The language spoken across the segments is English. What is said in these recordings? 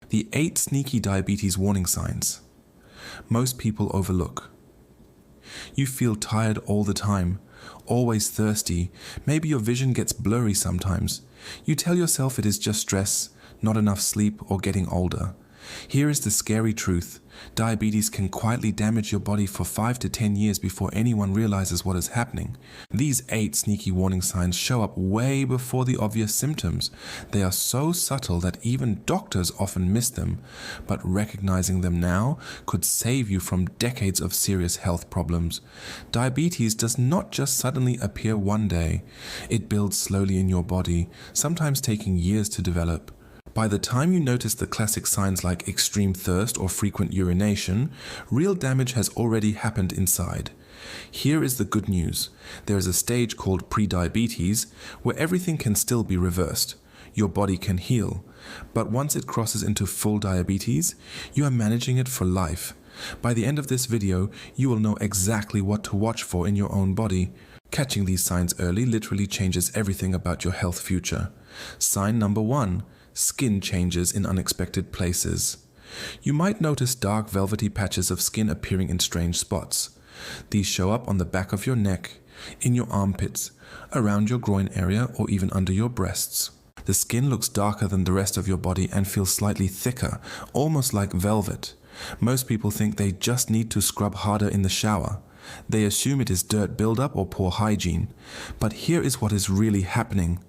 The 8 sneaky diabetes warning signs most people overlook. You feel tired all the time, always thirsty, maybe your vision gets blurry sometimes. You tell yourself it is just stress, not enough sleep, or getting older. Here is the scary truth. Diabetes can quietly damage your body for 5 to 10 years before anyone realizes what is happening. These 8 sneaky warning signs show up way before the obvious symptoms. They are so subtle that even doctors often miss them, but recognizing them now could save you from decades of serious health problems. Diabetes does not just suddenly appear one day. It builds slowly in your body, sometimes taking years to develop. By the time you notice the classic signs like extreme thirst or frequent urination, real damage has already happened inside. Here is the good news. There is a stage called prediabetes where everything can still be reversed. Your body can heal. But once it crosses into full diabetes, you are managing it for life. By the end of this video, you will know exactly what to watch for in your own body. Catching these signs early literally changes everything about your health future. Sign number 1. Skin changes in unexpected places. You might notice dark velvety patches of skin appearing in strange spots. These show up on the back of your neck, in your armpits, around your groin area, or even under your breasts. The skin looks darker than the rest of your body and feels slightly thicker, almost like velvet. Most people think they just need to scrub harder in the shower. They assume it is dirt buildup or poor hygiene. But here is what is really happening.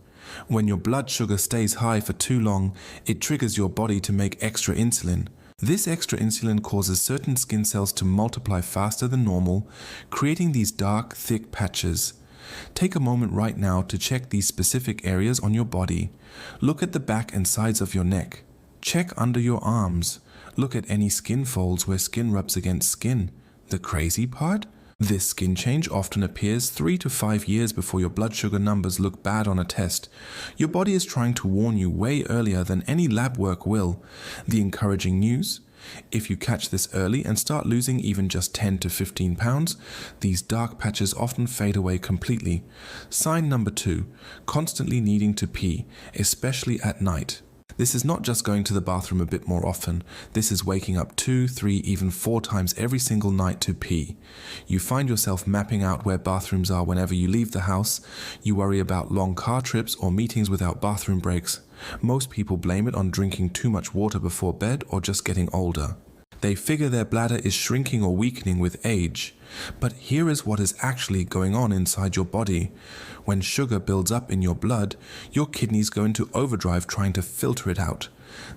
When your blood sugar stays high for too long, it triggers your body to make extra insulin. This extra insulin causes certain skin cells to multiply faster than normal, creating these dark, thick patches. Take a moment right now to check these specific areas on your body. Look at the back and sides of your neck. Check under your arms. Look at any skin folds where skin rubs against skin. The crazy part? This skin change often appears 3 to 5 years before your blood sugar numbers look bad on a test. Your body is trying to warn you way earlier than any lab work will. The encouraging news? If you catch this early and start losing even just 10 to 15 pounds, these dark patches often fade away completely. Sign number 2, constantly needing to pee, especially at night. This is not just going to the bathroom a bit more often. This is waking up 2, 3, even 4 times every single night to pee. You find yourself mapping out where bathrooms are whenever you leave the house. You worry about long car trips or meetings without bathroom breaks. Most people blame it on drinking too much water before bed or just getting older. They figure their bladder is shrinking or weakening with age. But here is what is actually going on inside your body. When sugar builds up in your blood, your kidneys go into overdrive trying to filter it out.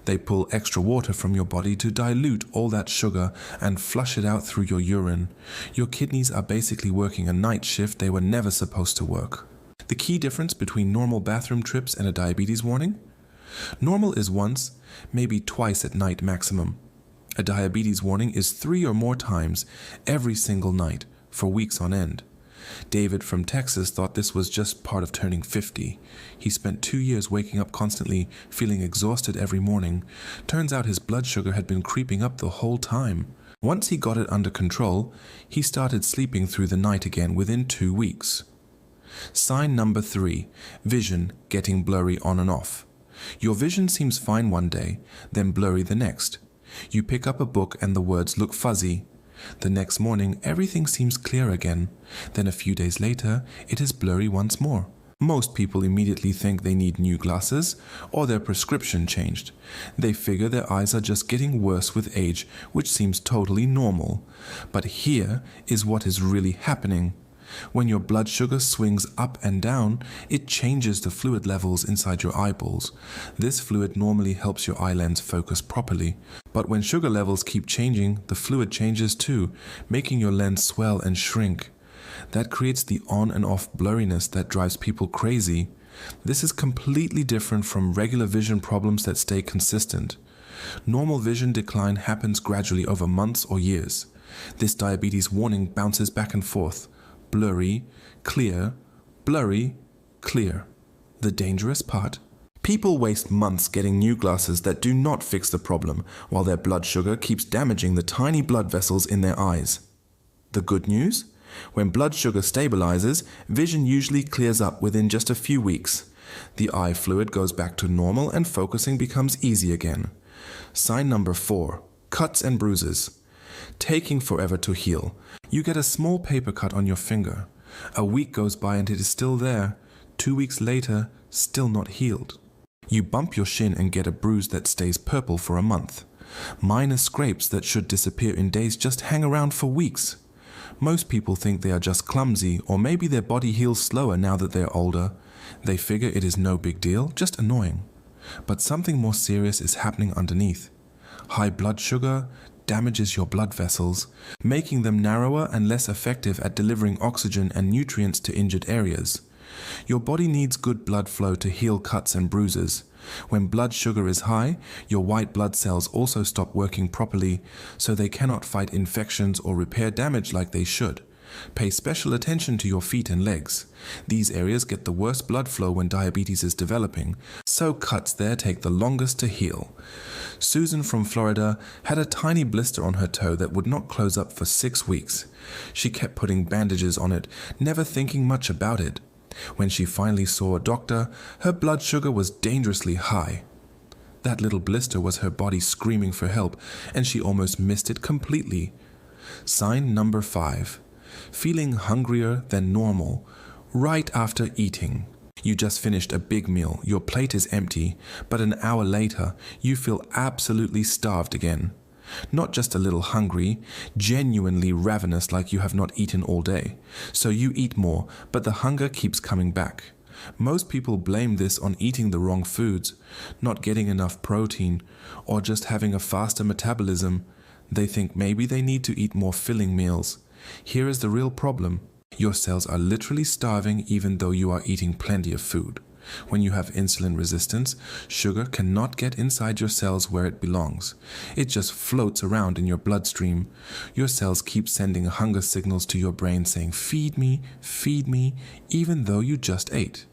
They pull extra water from your body to dilute all that sugar and flush it out through your urine. Your kidneys are basically working a night shift they were never supposed to work. The key difference between normal bathroom trips and a diabetes warning? Normal is once, maybe twice at night maximum. A diabetes warning is 3 or more times every single night for weeks on end. David from Texas thought this was just part of turning 50. He spent 2 years waking up constantly, feeling exhausted every morning. Turns out his blood sugar had been creeping up the whole time. Once he got it under control, he started sleeping through the night again within 2 weeks. Sign number 3, vision getting blurry on and off. Your vision seems fine one day, then blurry the next. You pick up a book and the words look fuzzy. The next morning, everything seems clear again. Then a few days later, it is blurry once more. Most people immediately think they need new glasses or their prescription changed. They figure their eyes are just getting worse with age, which seems totally normal. But here is what is really happening. When your blood sugar swings up and down, it changes the fluid levels inside your eyeballs. This fluid normally helps your eye lens focus properly. But when sugar levels keep changing, the fluid changes too, making your lens swell and shrink. That creates the on and off blurriness that drives people crazy. This is completely different from regular vision problems that stay consistent. Normal vision decline happens gradually over months or years. This diabetes warning bounces back and forth. Blurry, clear, blurry, clear. The dangerous part? People waste months getting new glasses that do not fix the problem, while their blood sugar keeps damaging the tiny blood vessels in their eyes. The good news? When blood sugar stabilizes, vision usually clears up within just a few weeks. The eye fluid goes back to normal and focusing becomes easy again. Sign number 4. Cuts and bruises. Taking forever to heal. You get a small paper cut on your finger. A week goes by and it is still there. 2 weeks later, still not healed. You bump your shin and get a bruise that stays purple for a month. Minor scrapes that should disappear in days just hang around for weeks. Most people think they are just clumsy, or maybe their body heals slower now that they're older. They figure it is no big deal, just annoying. But something more serious is happening underneath. High blood sugar damages your blood vessels, making them narrower and less effective at delivering oxygen and nutrients to injured areas. Your body needs good blood flow to heal cuts and bruises. When blood sugar is high, your white blood cells also stop working properly, so they cannot fight infections or repair damage like they should. Pay special attention to your feet and legs. These areas get the worst blood flow when diabetes is developing, so cuts there take the longest to heal. Susan from Florida had a tiny blister on her toe that would not close up for 6 weeks. She kept putting bandages on it, never thinking much about it. When she finally saw a doctor, her blood sugar was dangerously high. That little blister was her body screaming for help, and she almost missed it completely. Sign number 5. Feeling hungrier than normal right after eating. You just finished a big meal, your plate is empty, but an hour later, you feel absolutely starved again. Not just a little hungry, genuinely ravenous like you have not eaten all day. So you eat more, but the hunger keeps coming back. Most people blame this on eating the wrong foods, not getting enough protein, or just having a faster metabolism. They think maybe they need to eat more filling meals. Here is the real problem. Your cells are literally starving even though you are eating plenty of food. When you have insulin resistance, sugar cannot get inside your cells where it belongs. It just floats around in your bloodstream. Your cells keep sending hunger signals to your brain saying, feed me, even though you just ate.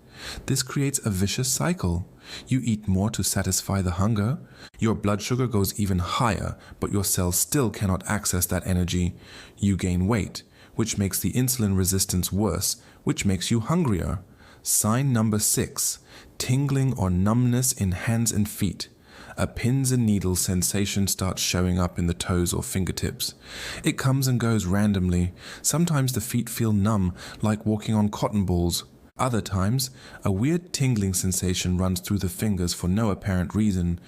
This creates a vicious cycle. You eat more to satisfy the hunger. Your blood sugar goes even higher, but your cells still cannot access that energy. You gain weight, which makes the insulin resistance worse, which makes you hungrier. Sign number 6. Tingling or numbness in hands and feet. A pins and needles sensation starts showing up in the toes or fingertips. It comes and goes randomly. Sometimes the feet feel numb, like walking on cotton balls. Other times, a weird tingling sensation runs through the fingers for no apparent reason.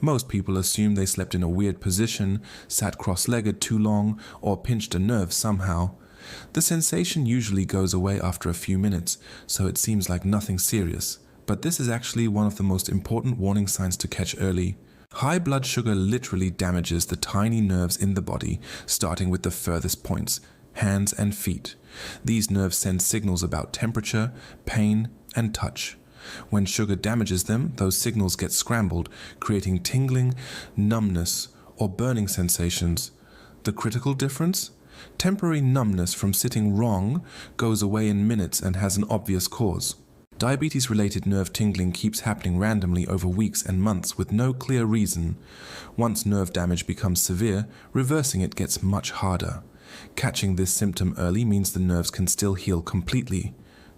Most people assume they slept in a weird position, sat cross-legged too long, or pinched a nerve somehow. The sensation usually goes away after a few minutes, so it seems like nothing serious. But this is actually one of the most important warning signs to catch early. High blood sugar literally damages the tiny nerves in the body, starting with the furthest points, hands and feet. These nerves send signals about temperature, pain, and touch. When sugar damages them, those signals get scrambled, creating tingling, numbness, or burning sensations. The critical difference? Temporary numbness from sitting wrong goes away in minutes and has an obvious cause. Diabetes-related nerve tingling keeps happening randomly over weeks and months with no clear reason. Once nerve damage becomes severe, reversing it gets much harder. Catching this symptom early means the nerves can still heal completely.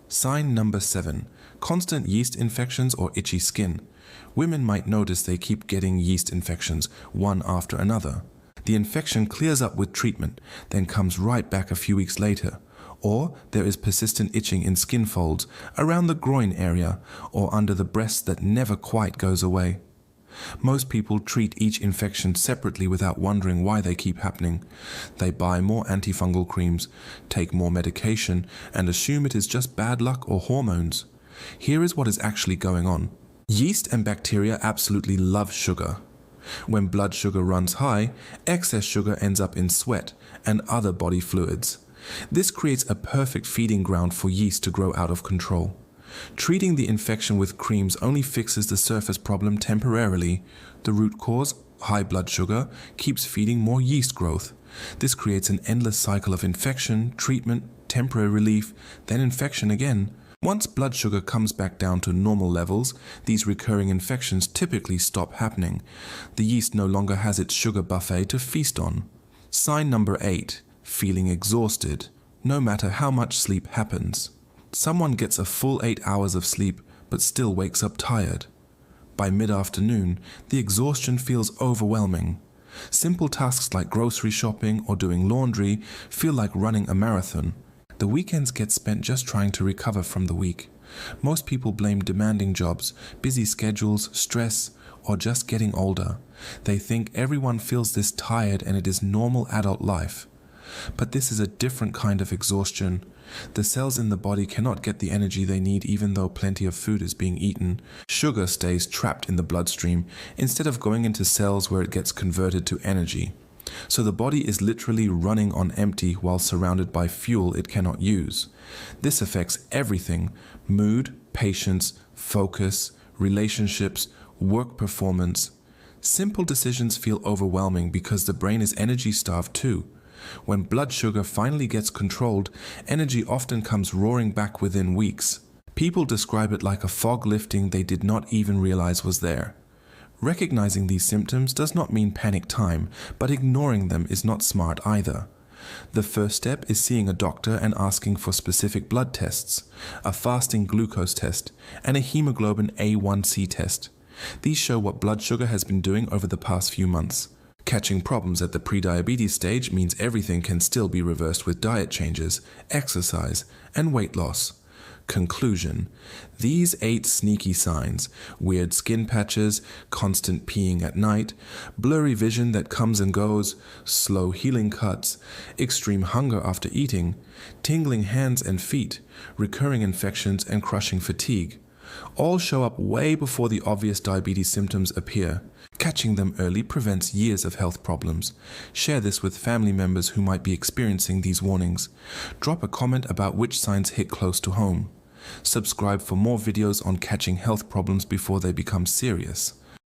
Sign number 7. Constant yeast infections or itchy skin. Women might notice they keep getting yeast infections, one after another. The infection clears up with treatment, then comes right back a few weeks later. Or there is persistent itching in skin folds, around the groin area, or under the breasts that never quite goes away. Most people treat each infection separately without wondering why they keep happening. They buy more antifungal creams, take more medication, and assume it is just bad luck or hormones. Here is what is actually going on. Yeast and bacteria absolutely love sugar. When blood sugar runs high, excess sugar ends up in sweat and other body fluids. This creates a perfect feeding ground for yeast to grow out of control. Treating the infection with creams only fixes the surface problem temporarily. The root cause, high blood sugar, keeps feeding more yeast growth. This creates an endless cycle of infection, treatment, temporary relief, then infection again. Once blood sugar comes back down to normal levels, these recurring infections typically stop happening. The yeast no longer has its sugar buffet to feast on. Sign number 8. Feeling exhausted, no matter how much sleep happens. Someone gets a full 8 hours of sleep, but still wakes up tired. By mid-afternoon, the exhaustion feels overwhelming. Simple tasks like grocery shopping or doing laundry feel like running a marathon. The weekends get spent just trying to recover from the week. Most people blame demanding jobs, busy schedules, stress, or just getting older. They think everyone feels this tired and it is normal adult life. But this is a different kind of exhaustion. The cells in the body cannot get the energy they need even though plenty of food is being eaten. Sugar stays trapped in the bloodstream instead of going into cells where it gets converted to energy. So the body is literally running on empty while surrounded by fuel it cannot use. This affects everything: mood, patience, focus, relationships, work performance. Simple decisions feel overwhelming because the brain is energy starved too. When blood sugar finally gets controlled, energy often comes roaring back within weeks. People describe it like a fog lifting they did not even realize was there. Recognizing these symptoms does not mean panic time, but ignoring them is not smart either. The first step is seeing a doctor and asking for specific blood tests, a fasting glucose test, and a hemoglobin A1C test. These show what blood sugar has been doing over the past few months. Catching problems at the prediabetes stage means everything can still be reversed with diet changes, exercise, and weight loss. Conclusion: these 8 sneaky signs, weird skin patches, constant peeing at night, blurry vision that comes and goes, slow healing cuts, extreme hunger after eating, tingling hands and feet, recurring infections and crushing fatigue, all show up way before the obvious diabetes symptoms appear. Catching them early prevents years of health problems. Share this with family members who might be experiencing these warnings. Drop a comment about which signs hit close to home. Subscribe for more videos on catching health problems before they become serious.